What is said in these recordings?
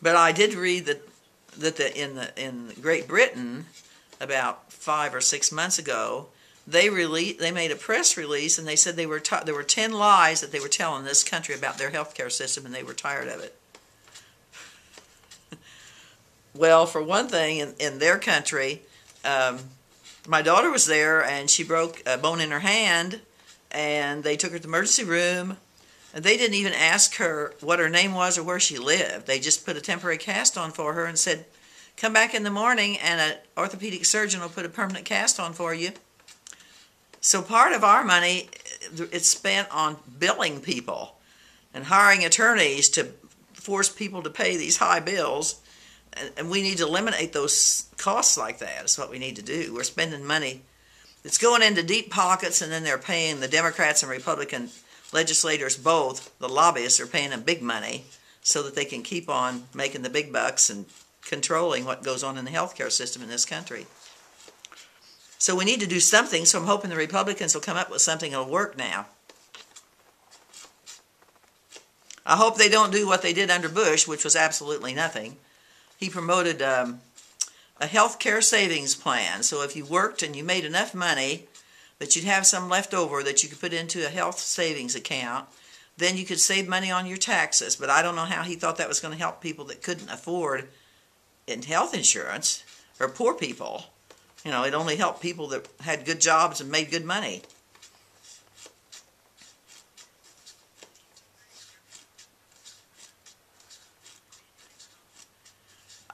But I did read that in Great Britain about 5 or 6 months ago, they made a press release and they said there were 10 lies that they were telling this country about their healthcare system, and they were tired of it. Well, for one thing, in their country, my daughter was there and she broke a bone in her hand, and they took her to the emergency room, and they didn't even ask her what her name was or where she lived. They just put a temporary cast on for her and said, come back in the morning and an orthopedic surgeon will put a permanent cast on for you. So part of our money, it's spent on billing people and hiring attorneys to force people to pay these high bills. And we need to eliminate those costs like that. That's what we need to do. We're spending money. It's going into deep pockets, and then they're paying the Democrats and Republican legislators both. The lobbyists are paying them big money so that they can keep on making the big bucks and controlling what goes on in the healthcare system in this country. So we need to do something, so I'm hoping the Republicans will come up with something that'll work now. I hope they don't do what they did under Bush, which was absolutely nothing. He promoted a health care savings plan. So if you worked and you made enough money that you'd have some left over that you could put into a health savings account, then you could save money on your taxes. But I don't know how he thought that was going to help people that couldn't afford health insurance, or poor people. You know, it only helped people that had good jobs and made good money.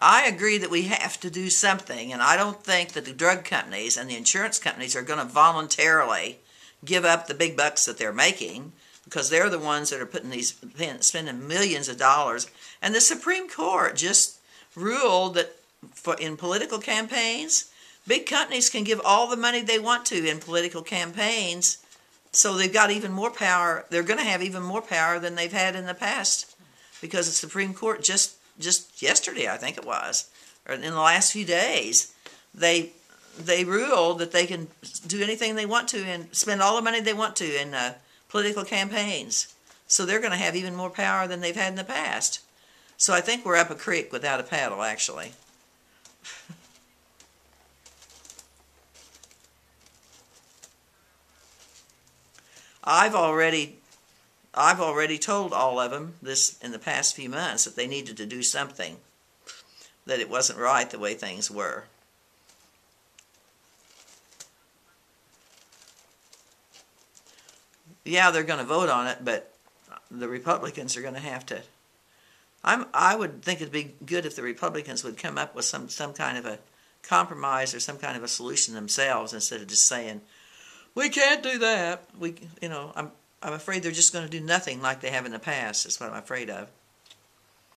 I agree that we have to do something, and I don't think that the drug companies and the insurance companies are going to voluntarily give up the big bucks that they're making, because they're the ones that are spending millions of dollars. And the Supreme Court just ruled that in political campaigns, big companies can give all the money they want to in political campaigns, so they've got even more power. They're going to have even more power than they've had in the past, because the Supreme Court just yesterday, I think it was, or in the last few days, they ruled that they can do anything they want to and spend all the money they want to in political campaigns. So they're going to have even more power than they've had in the past. So I think we're up a creek without a paddle, actually. I've already told all of them this in the past few months that they needed to do something, that it wasn't right the way things were. Yeah, they're going to vote on it, but the Republicans are going to have to. I would think it'd be good if the Republicans would come up with some kind of a compromise or some kind of a solution themselves, instead of just saying, we can't do that. I'm afraid they're just going to do nothing like they have in the past. That's what I'm afraid of.